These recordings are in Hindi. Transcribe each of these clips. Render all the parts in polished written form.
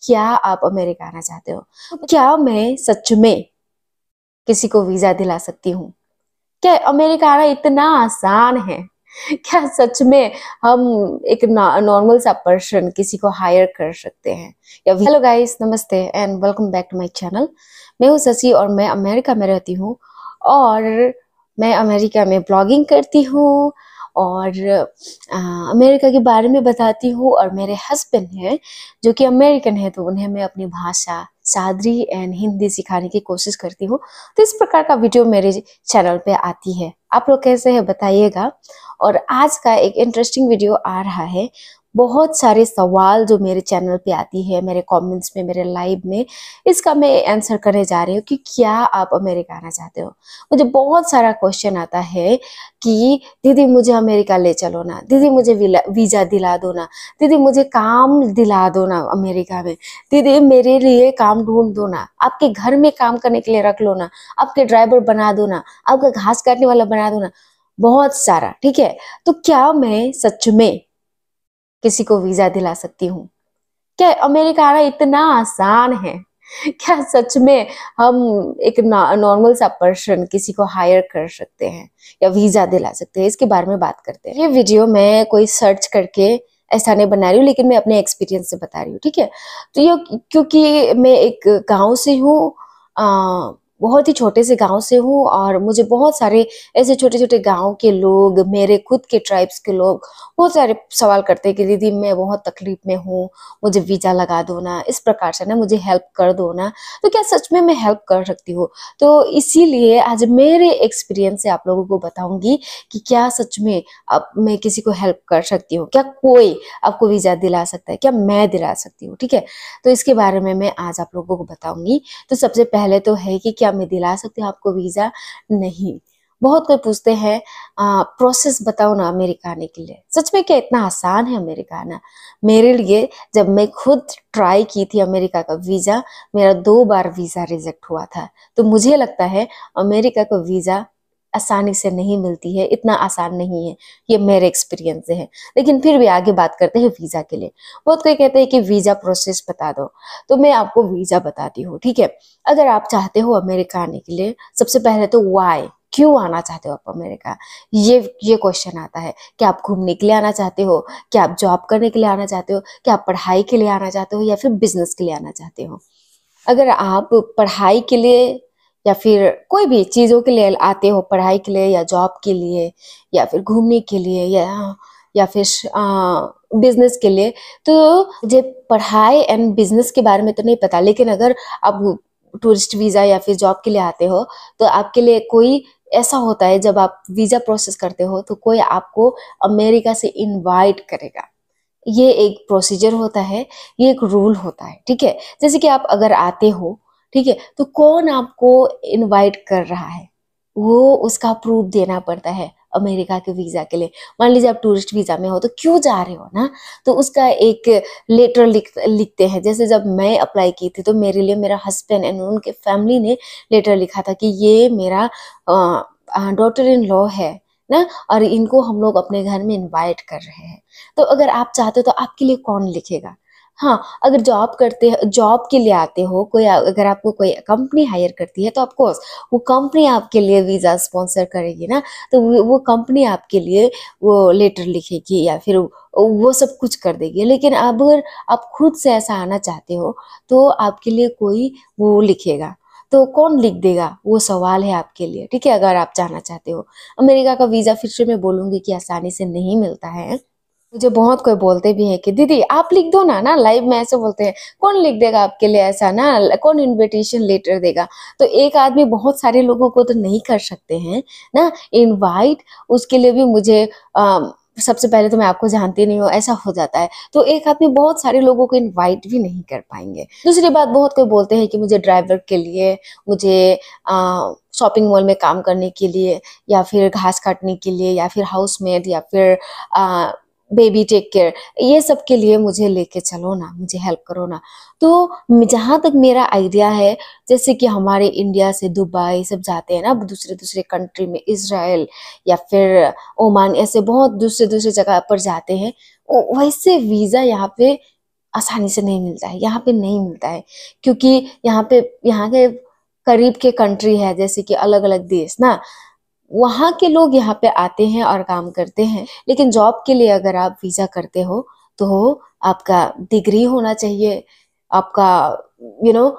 क्या आप अमेरिका आना चाहते हो? क्या मैं सच में किसी को वीजा दिला सकती हूँ? क्या अमेरिका आना इतना आसान है? क्या सच में हम एक नॉर्मल सा पर्सन किसी को हायर कर सकते हैं? या हेलो गाइस, नमस्ते and welcome back to my channel. मैं हूँ शशि और मैं अमेरिका में रहती हूँ और मैं अमेरिका में ब्लॉगिंग करती हूँ और अमेरिका के बारे में बताती हूँ। और मेरे हस्बैंड हैं जो कि अमेरिकन है, तो उन्हें मैं अपनी भाषा सादरी एंड हिंदी सिखाने की कोशिश करती हूँ। तो इस प्रकार का वीडियो मेरे चैनल पे आती है। आप लोग कैसे हैं बताइएगा। और आज का एक इंटरेस्टिंग वीडियो आ रहा है। बहुत सारे सवाल जो मेरे चैनल पे आती है, मेरे कमेंट्स में, मेरे लाइव में, इसका मैं आंसर करने जा रही हूँ कि क्या आप अमेरिका आना चाहते हो। मुझे बहुत सारा क्वेश्चन आता है कि दीदी मुझे अमेरिका ले चलो ना, दीदी मुझे वीजा दिला दो ना, दीदी मुझे काम दिला दो ना अमेरिका में, दीदी मेरे लिए काम ढूंढ दो ना, आपके घर में काम करने के लिए रख लो ना, आपके ड्राइवर बना दो ना, आपका घास काटने वाला बना दो ना। बहुत सारा, ठीक है। तो क्या मैं सच में किसी को वीजा दिला सकती हूँ? क्या अमेरिका आना इतना आसान है? क्या सच में हम एक नॉर्मल सा पर्सन किसी को हायर कर सकते हैं या वीजा दिला सकते हैं? इसके बारे में बात करते हैं। ये वीडियो मैं कोई सर्च करके ऐसा नहीं बना रही हूँ, लेकिन मैं अपने एक्सपीरियंस से बता रही हूँ, ठीक है। तो ये क्योंकि मैं एक गांव से हूँ, बहुत ही छोटे से गांव से हूँ और मुझे बहुत सारे ऐसे छोटे छोटे गांव के लोग, मेरे खुद के ट्राइब्स के लोग बहुत सारे सवाल करते हैं कि दीदी मैं बहुत तकलीफ में हूँ, मुझे वीजा लगा दो ना, इस प्रकार से ना मुझे हेल्प कर दो ना। तो क्या सच में मैं हेल्प कर सकती हूँ? तो इसीलिए आज मेरे एक्सपीरियंस से आप लोगों को बताऊंगी कि क्या सच में अब मैं किसी को हेल्प कर सकती हूँ, क्या कोई आपको वीजा दिला सकता है, क्या मैं दिला सकती हूँ, ठीक है। तो इसके बारे में मैं आज आप लोगों को बताऊंगी। तो सबसे पहले तो है कि क्या मैं दिला सकती हूँ आपको वीजा? नहीं। बहुत कोई पूछते हैं प्रोसेस बताओ ना अमेरिका आने के लिए। सच में क्या इतना आसान है अमेरिका आना? मेरे लिए जब मैं खुद ट्राई की थी अमेरिका का वीजा, मेरा 2 बार वीजा रिजेक्ट हुआ था। तो मुझे लगता है अमेरिका का वीजा आसानी से नहीं मिलती है, इतना आसान नहीं है। ये मेरे एक्सपीरियंस से है। लेकिन फिर भी आगे बात करते हैं वीजा के लिए। बहुत कोई कहते हैं कि वीजा प्रोसेस बता दो, तो मैं आपको वीजा बताती हूँ, ठीक है। अगर आप चाहते हो अमेरिका आने के लिए, सबसे पहले तो वाई, क्यों आना चाहते हो आप अमेरिका? ये क्वेश्चन आता है। क्या आप घूमने के लिए आना चाहते हो? क्या आप जॉब करने के लिए आना चाहते हो? क्या आप पढ़ाई के लिए आना चाहते हो या फिर बिजनेस के लिए आना चाहते हो? अगर आप पढ़ाई के लिए या फिर कोई भी चीजों के लिए आते हो, पढ़ाई के लिए या जॉब के लिए या फिर घूमने के लिए या फिर बिजनेस के लिए, तो मुझे पढ़ाई एंड बिजनेस के बारे में तो नहीं पता। लेकिन अगर आप टूरिस्ट वीजा या फिर जॉब के लिए आते हो, तो आपके लिए कोई ऐसा होता है, जब आप वीजा प्रोसेस करते हो तो कोई आपको अमेरिका से इनवाइट करेगा। ये एक प्रोसीजर होता है, ये एक रूल होता है, ठीक है। जैसे कि आप अगर आते हो, ठीक है, तो कौन आपको इनवाइट कर रहा है, वो उसका प्रूफ देना पड़ता है अमेरिका के वीजा के लिए। मान लीजिए आप टूरिस्ट वीजा में हो, तो क्यों जा रहे हो ना, तो उसका एक लेटर लिखते हैं। जैसे जब मैं अप्लाई की थी, तो मेरे लिए मेरा हस्बैंड एंड उनके फैमिली ने लेटर लिखा था कि ये मेरा डॉटर इन लॉ है ना, और इनको हम लोग अपने घर में इनवाइट कर रहे हैं। तो अगर आप चाहते हो तो आपके लिए कौन लिखेगा? हाँ, अगर जॉब के लिए आते हो, कोई अगर आपको कोई कंपनी हायर करती है, तो ऑफ कोर्स वो कंपनी आपके लिए वीजा स्पॉन्सर करेगी ना। तो वो कंपनी आपके लिए वो लेटर लिखेगी या फिर वो सब कुछ कर देगी। लेकिन अगर आप खुद से ऐसा आना चाहते हो, तो आपके लिए कोई वो लिखेगा। तो कौन लिख देगा, वो सवाल है आपके लिए, ठीक है। अगर आप जाना चाहते हो अमेरिका का वीजा, फिर से मैं बोलूंगी कि आसानी से नहीं मिलता है। मुझे बहुत कोई बोलते भी हैं कि दीदी आप लिख दो ना लाइव में, ऐसे बोलते हैं। कौन लिख देगा आपके लिए ऐसा ना, कौन इनविटेशन लेटर देगा? तो एक आदमी बहुत सारे लोगों को तो नहीं कर सकते हैं ना इनवाइट। उसके लिए भी मुझे सबसे पहले तो मैं आपको जानती नहीं हूँ, ऐसा हो जाता है। तो एक आदमी बहुत सारे लोगों को इनवाइट भी नहीं कर पाएंगे। दूसरी बात, बहुत कोई बोलते हैं कि मुझे ड्राइवर के लिए, मुझे शॉपिंग मॉल में काम करने के लिए, या फिर घास काटने के लिए, या फिर हाउसमेड, या फिर बेबी टेक केयर, ये सब के लिए मुझे लेके चलो ना, मुझे हेल्प करो ना। तो जहाँ तक मेरा आइडिया है, जैसे कि हमारे इंडिया से दुबई सब जाते हैं ना, दूसरे दूसरे कंट्री में, इजराइल या फिर ओमान, ऐसे बहुत दूसरे दूसरे जगह पर जाते हैं। वैसे वीजा यहाँ पे आसानी से नहीं मिलता है, यहाँ पे नहीं मिलता है, क्योंकि यहाँ पे यहाँ के करीब के कंट्री है, जैसे कि अलग अलग देश ना, वहाँ के लोग यहाँ पे आते हैं और काम करते हैं। लेकिन जॉब के लिए अगर आप वीजा करते हो तो आपका डिग्री होना चाहिए, आपका यू नो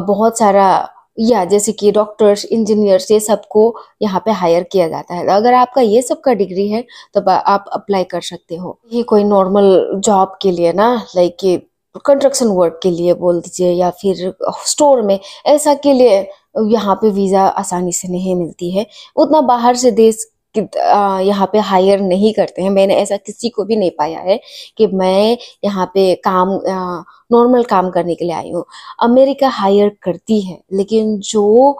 बहुत सारा, या जैसे कि डॉक्टर्स, इंजीनियर्स, ये सबको यहाँ पे हायर किया जाता है। अगर आपका ये सब का डिग्री है तो आप अप्लाई कर सकते हो। ये कोई नॉर्मल जॉब के लिए ना, लाइक कि कंस्ट्रक्शन वर्क के लिए बोल दीजिए, या फिर स्टोर में, ऐसा के लिए यहाँ पे वीजा आसानी से नहीं मिलती है। उतना बाहर से देश यहाँ पे हायर नहीं करते हैं। मैंने ऐसा किसी को भी नहीं पाया है कि मैं यहाँ पे काम नॉर्मल काम करने के लिए आई हूँ। अमेरिका हायर करती है, लेकिन जो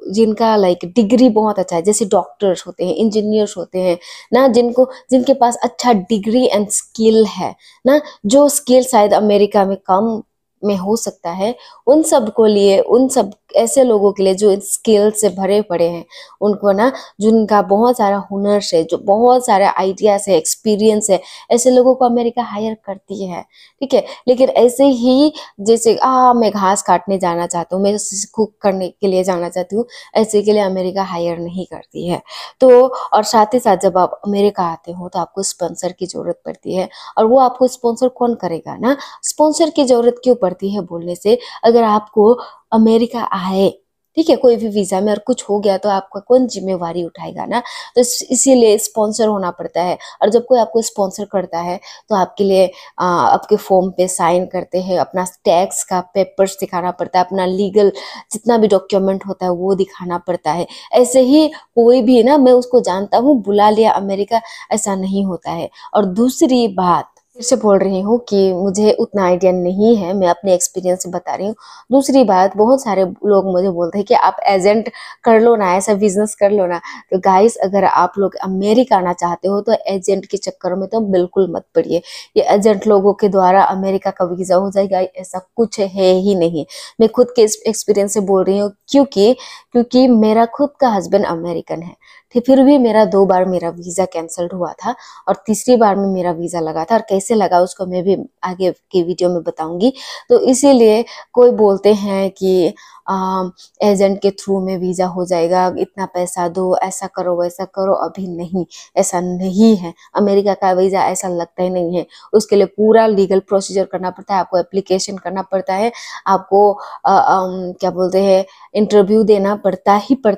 जिनका लाइक डिग्री बहुत अच्छा है, जैसे डॉक्टर्स होते हैं, इंजीनियर्स होते हैं ना, जिनके पास अच्छा डिग्री एंड स्किल है ना, जो स्किल शायद अमेरिका में कम में हो सकता है, उन सब को लिए, उन सब ऐसे लोगों के लिए जो स्किल से भरे पड़े हैं, उनको ना, जिनका बहुत सारा हुनर है, जो बहुत सारे आइडियाज है, एक्सपीरियंस है, ऐसे लोगों को अमेरिका हायर करती है। ठीक है, लेकिन ऐसे ही जैसे मैं घास काटने जाना चाहता हूँ, मैं कुक करने के लिए जाना चाहती हूँ, ऐसे के लिए अमेरिका हायर नहीं करती है। तो और साथ ही साथ जब आप अमेरिका आते हो तो आपको स्पॉन्सर की जरूरत पड़ती है, और वो आपको स्पॉन्सर कौन करेगा ना, स्पॉन्सर की जरूरत क्यों पड़ती है बोलने से, अगर आपको अमेरिका आए, ठीक है, कोई भी वीजा में और कुछ हो गया तो आपका कौन जिम्मेवारी उठाएगा ना, तो इसीलिए स्पॉन्सर होना पड़ता है। और जब कोई आपको स्पॉन्सर करता है तो आपके लिए आपके फॉर्म पे साइन करते हैं, अपना टैक्स का पेपर्स दिखाना पड़ता है, अपना लीगल जितना भी डॉक्यूमेंट होता है वो दिखाना पड़ता है। ऐसे ही कोई भी ना, मैं उसको जानता हूँ बुला लिया अमेरिका, ऐसा नहीं होता है। और दूसरी बात, फिर से बोल रही हूँ कि मुझे उतना आइडिया नहीं है, मैं अपने एक्सपीरियंस से बता रही हूँ। दूसरी बात, बहुत सारे लोग मुझे बोलते हैं कि आप एजेंट कर लो ना, ऐसा बिजनेस कर लो ना। तो गाइस, अगर आप लोग अमेरिका आना चाहते हो तो एजेंट के चक्कर में तो बिल्कुल मत पड़िए। ये एजेंट लोगों के द्वारा अमेरिका का वीजा हो जाएगा, ऐसा कुछ है ही नहीं। मैं खुद के एक्सपीरियंस से बोल रही हूँ, क्योंकि मेरा खुद का हस्बैंड अमेरिकन है, फिर भी मेरा 2 बार मेरा वीजा कैंसल्ड हुआ था, और तीसरी बार में मेरा वीजा लगा था। और कैसे लगा उसको मैं भी आगे की वीडियो में बताऊंगी। तो इसीलिए कोई बोलते हैं कि एजेंट के थ्रू में वीजा हो जाएगा, इतना पैसा दो, ऐसा करो वैसा करो, अभी नहीं, ऐसा नहीं है। अमेरिका का वीजा ऐसा लगता ही नहीं है, उसके लिए पूरा लीगल प्रोसीजर करना पड़ता है, आपको एप्लीकेशन करना पड़ता है, आपको क्या बोलते हैं, इंटरव्यू देना पड़ता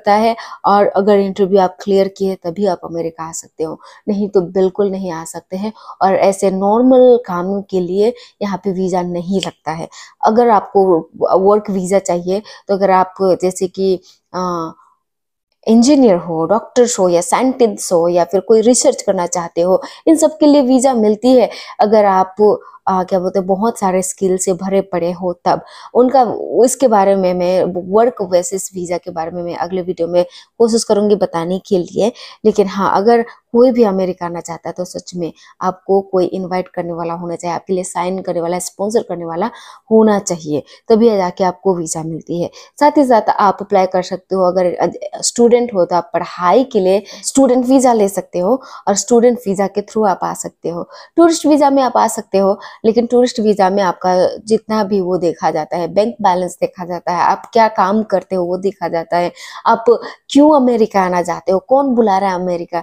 है। और अगर इंटरव्यू आप क्लियर किए तभी आप अमेरिका आ सकते हो, नहीं तो बिल्कुल नहीं आ सकते हैं। और ऐसे नॉर्मल कामों के लिए यहाँ पे वीजा नहीं लगता है। अगर आपको वर्क वीजा चाहिए, तो अगर आप जैसे कि इंजीनियर हो, डॉक्टर्स हो, या साइंटिस्ट हो, या फिर कोई रिसर्च करना चाहते हो, इन सब के लिए वीजा मिलती है। अगर आप क्या बोलते हैं, बहुत सारे स्किल से भरे पड़े हो तब उनका, इसके बारे में मैं वर्क बेसिस वीजा के बारे में मैं अगले वीडियो में कोशिश करूंगी बताने के लिए। लेकिन हाँ, अगर कोई भी अमेरिका आना चाहता है तो सच में आपको कोई इनवाइट करने वाला होना चाहिए, आपके लिए साइन करने वाला, स्पॉन्सर करने वाला होना चाहिए, तभी जाके आपको वीजा मिलती है। साथ ही साथ आप अप्लाई कर सकते हो, अगर स्टूडेंट हो तो आप पढ़ाई के लिए स्टूडेंट वीजा ले सकते हो, और स्टूडेंट वीजा के थ्रू आप आ सकते हो। टूरिस्ट वीजा में आप आ सकते हो, लेकिन टूरिस्ट वीजा में आपका जितना भी वो देखा जाता है, बैंक बैलेंस देखा जाता है, आप क्या काम करते हो वो देखा जाता है, आप क्यों अमेरिका आना चाहते हो, कौन बुला रहा है अमेरिका,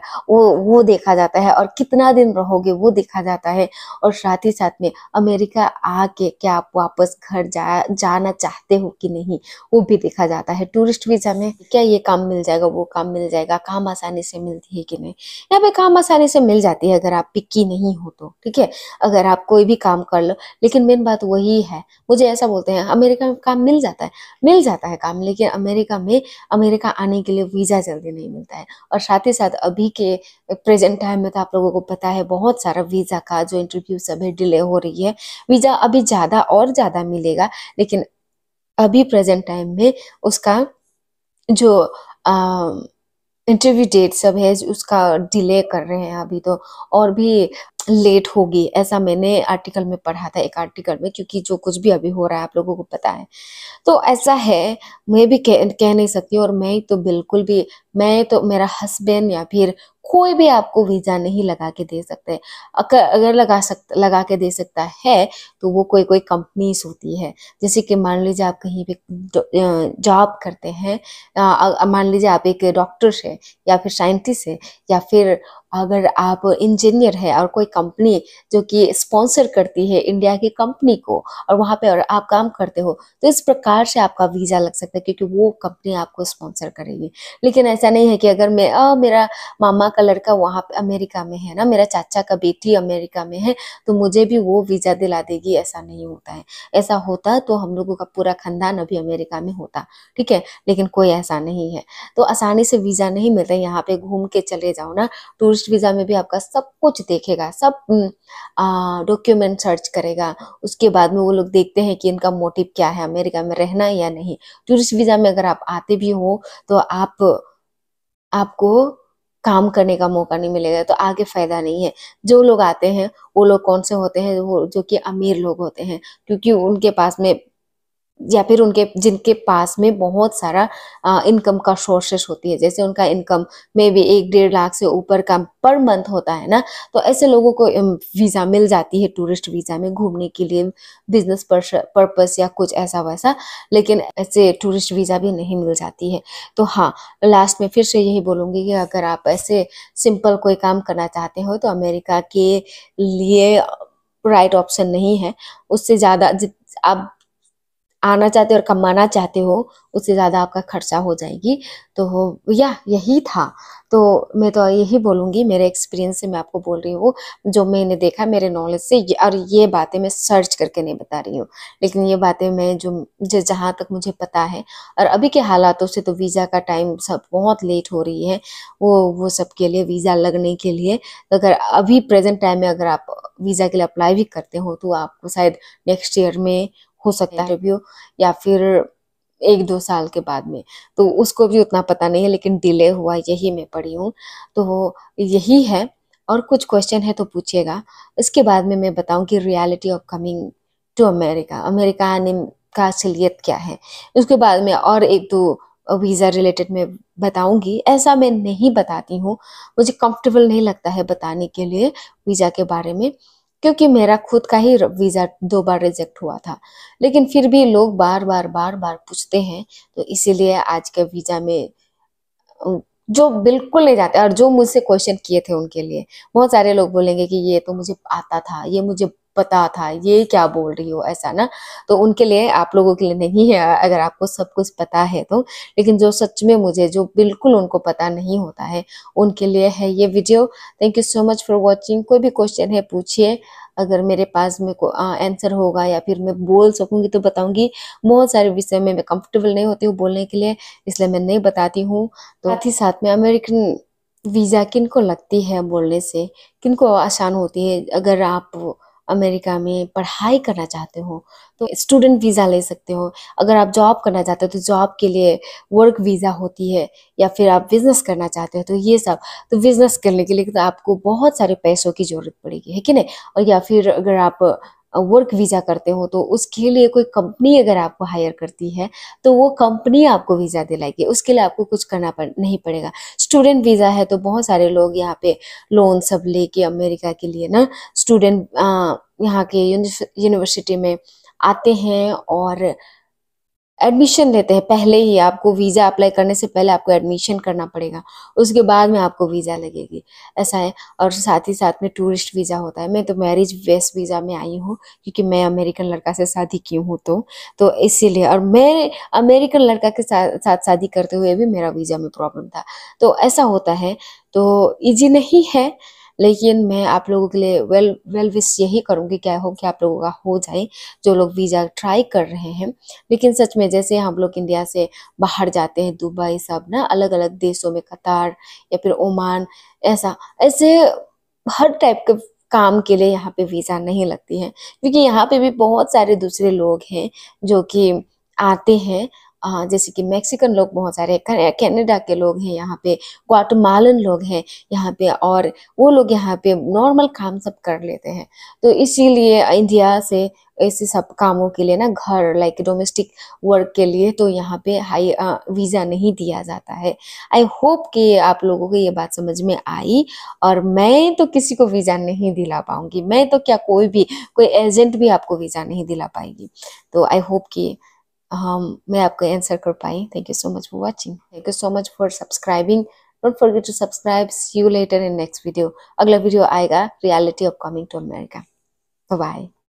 वो देखा जाता है, और कितना दिन रहोगे वो देखा जाता है। और साथ ही साथ में अमेरिका आके क्या आप वापस घर जाना चाहते हो कि नहीं, वो भी देखा जाता है। टूरिस्ट वीजा में क्या ये काम मिल जाएगा, वो काम मिल जाएगा, काम आसानी से मिलती है कि नहीं, यहाँ पे काम आसानी से मिल जाती है अगर आप पिक्की नहीं हो तो। ठीक है, अगर आप कोई भी काम कर लो, लेकिन मेन बात वही है, मुझे ऐसा बोलते हैं अमेरिका में काम मिल जाता है काम, लेकिन अमेरिका आने के लिए वीजा जल्दी नहीं मिलता है। और साथ ही साथ अभी के प्रेजेंट टाइम में तो आप लोगों को पता है बहुत सारा वीजा का जो इंटरव्यू सब है डिले हो रही है। वीजा अभी ज्यादा और ज्यादा मिलेगा, लेकिन अभी प्रेजेंट टाइम में उसका जो इंटरव्यू डेट सब है उसका डिले कर रहे हैं अभी तो, और भी लेट होगी, ऐसा मैंने आर्टिकल में पढ़ा था, एक आर्टिकल में, क्योंकि जो कुछ भी अभी हो रहा है आप लोगों को पता है। तो ऐसा है, मैं भी कह नहीं सकती, और मैं तो बिल्कुल भी मैं तो, मेरा हस्बैंड या फिर कोई भी आपको वीजा नहीं लगा के दे सकते। अगर लगा के दे सकता है तो वो कोई कोई कंपनीज होती है। जैसे कि मान लीजिए आप कहीं पे जॉब करते हैं, मान लीजिए आप एक डॉक्टर है या फिर साइंटिस्ट है, या फिर अगर आप इंजीनियर है और कोई कंपनी जो कि स्पॉन्सर करती है इंडिया की कंपनी को, और वहां पे और आप काम करते हो, तो इस प्रकार से आपका वीजा लग सकता है, क्योंकि वो कंपनी आपको स्पॉन्सर करेगी। लेकिन ऐसा नहीं है कि अगर मैं मेरा मामा का लड़का वहां पे अमेरिका में है ना, मेरा चाचा का बेटी अमेरिका में है, तो मुझे भी वो वीजा दिला देगी, ऐसा नहीं होता है। ऐसा होता तो हम लोगों का पूरा खानदान अभी अमेरिका में होता, ठीक है, लेकिन कोई ऐसा नहीं है। तो आसानी से वीजा नहीं मिलता। यहाँ पे घूम के चले जाओ ना, टूरिस्ट वीजा में भी आपका सब कुछ देखेगा, सब डॉक्यूमेंट सर्च करेगा। उसके बाद में वो लोग देखते हैं कि इनका मोटिव क्या है, अमेरिका में रहना या नहीं। टूरिस्ट वीजा में अगर आप आते भी हो तो आपको काम करने का मौका नहीं मिलेगा, तो आगे फायदा नहीं है। जो लोग आते हैं वो लोग कौन से होते हैं, वो जो कि अमीर लोग होते हैं, क्योंकि उनके पास में या फिर उनके जिनके पास में बहुत सारा इनकम का सोर्सेस होती है। जैसे उनका इनकम में भी 1-1.5 लाख से ऊपर का पर मंथ होता है ना, तो ऐसे लोगों को वीजा मिल जाती है टूरिस्ट वीजा में, घूमने के लिए, बिजनेस पर्पस या कुछ ऐसा वैसा। लेकिन ऐसे टूरिस्ट वीजा भी नहीं मिल जाती है। तो हाँ, लास्ट में फिर से यही बोलूंगी कि अगर आप ऐसे सिंपल कोई काम करना चाहते हो तो अमेरिका के लिए राइट ऑप्शन नहीं है। उससे ज्यादा आप आना चाहते हो और कमाना चाहते हो, उससे ज़्यादा आपका खर्चा हो जाएगी। तो यही था। तो मैं तो यही बोलूँगी, मेरे एक्सपीरियंस से मैं आपको बोल रही हूँ, जो मैंने देखा मेरे नॉलेज से। और ये बातें मैं सर्च करके नहीं बता रही हूँ, लेकिन ये बातें मैं जो जहाँ तक मुझे पता है। और अभी के हालातों से तो वीज़ा का टाइम सब बहुत लेट हो रही है, वो सब के लिए, वीज़ा लगने के लिए। तो अगर अभी प्रेजेंट टाइम में अगर आप वीज़ा के लिए अप्लाई भी करते हो तो आपको शायद नेक्स्ट ईयर में हो सकता है इंटरव्यू, या फिर 1-2 साल के बाद में। तो उसको भी उतना पता नहीं है, लेकिन डिले हुआ यही मैं पढ़ी हूँ। तो यही है। और कुछ क्वेश्चन है तो पूछिएगा, इसके बाद में मैं बताऊं कि reality of coming to America, America आने का असलियत क्या है। उसके बाद में और एक दो वीज़ा रिलेटेड मैं बताऊंगी। ऐसा मैं नहीं बताती हूँ, मुझे कंफर्टेबल नहीं लगता है बताने के लिए वीज़ा के बारे में, क्योंकि मेरा खुद का ही वीज़ा 2 बार रिजेक्ट हुआ था। लेकिन फिर भी लोग बार बार पूछते हैं, तो इसीलिए आज के वीज़ा में जो बिल्कुल नहीं जाते, और जो मुझसे क्वेश्चन किए थे उनके लिए, बहुत सारे लोग बोलेंगे कि ये तो मुझे आता था, ये मुझे पता था, ये क्या बोल रही हो, ऐसा ना। तो उनके लिए, आप लोगों के लिए नहीं है अगर आपको सब कुछ पता है तो। लेकिन जो सच में मुझे, जो बिल्कुल उनको पता नहीं होता है, उनके लिए है ये video. Thank you so much for watching. कोई भी क्वेश्चन है पूछिए, अगर मेरे पास में को आंसर होगा या फिर मैं बोल सकूंगी तो बताऊंगी। बहुत सारे विषय में मैं कंफर्टेबल नहीं होती हूँ बोलने के लिए, इसलिए मैं नहीं बताती हूँ। तो साथ ही साथ में अमेरिकन वीज़ा किनको लगती है बोलने से, किनको आसान होती है। अगर आप अमेरिका में पढ़ाई करना चाहते हो तो स्टूडेंट वीज़ा ले सकते हो। अगर आप जॉब करना चाहते हो तो जॉब के लिए वर्क वीज़ा होती है, या फिर आप बिजनेस करना चाहते हो तो ये सब। तो बिजनेस करने के लिए तो आपको बहुत सारे पैसों की जरूरत पड़ेगी, है कि नहीं। और या फिर अगर आप वर्क वीज़ा करते हो तो उसके लिए कोई कंपनी अगर आपको हायर करती है तो वो कंपनी आपको वीज़ा दिलाएगी, उसके लिए आपको कुछ करना नहीं पड़ेगा। स्टूडेंट वीज़ा है तो बहुत सारे लोग यहाँ पे लोन सब लेके अमेरिका के लिए ना, स्टूडेंट यहाँ के यूनिवर्सिटी में आते हैं और एडमिशन लेते हैं। पहले ही आपको वीज़ा अप्लाई करने से पहले आपको एडमिशन करना पड़ेगा, उसके बाद में आपको वीज़ा लगेगी, ऐसा है। और साथ ही साथ में टूरिस्ट वीज़ा होता है। मैं तो मैरिज बेस वीज़ा में आई हूँ, क्योंकि मैं अमेरिकन लड़का से शादी की हूँ, तो इसीलिए। और मैं अमेरिकन लड़का के साथ शादी करते हुए भी मेरा वीज़ा में प्रॉब्लम था, तो ऐसा होता है। तो ईजी नहीं है, लेकिन मैं आप लोगों के लिए वेल विश यही करूँगी, क्या हो कि आप लोगों का हो जाए, जो लोग वीज़ा ट्राई कर रहे हैं। लेकिन सच में, जैसे हम लोग इंडिया से बाहर जाते हैं, दुबई सब ना, अलग अलग देशों में, कतार या फिर ओमान, ऐसा ऐसे हर टाइप के काम के लिए यहाँ पे वीज़ा नहीं लगती है, क्योंकि यहाँ पे भी बहुत सारे दूसरे लोग हैं जो कि आते हैं जैसे कि मैक्सिकन लोग बहुत सारे, कनाडा के लोग हैं यहाँ पे, ग्वाटेमालन लोग हैं यहाँ पे, और वो लोग यहाँ पे नॉर्मल काम सब कर लेते हैं। तो इसीलिए इंडिया से ऐसे सब कामों के लिए ना, घर लाइक डोमेस्टिक वर्क के लिए तो यहाँ पे हाई वीज़ा नहीं दिया जाता है। आई होप कि आप लोगों को ये बात समझ में आई। और मैं तो किसी को वीज़ा नहीं दिला पाऊंगी, मैं तो क्या, कोई एजेंट भी आपको वीज़ा नहीं दिला पाएगी। तो आई होप कि मैं आपको आंसर कर पाई। Thank you so much for watching, thank you so much for subscribing. Don't forget to subscribe. See you later in next video. अगला वीडियो आएगा reality of coming to America. Bye bye.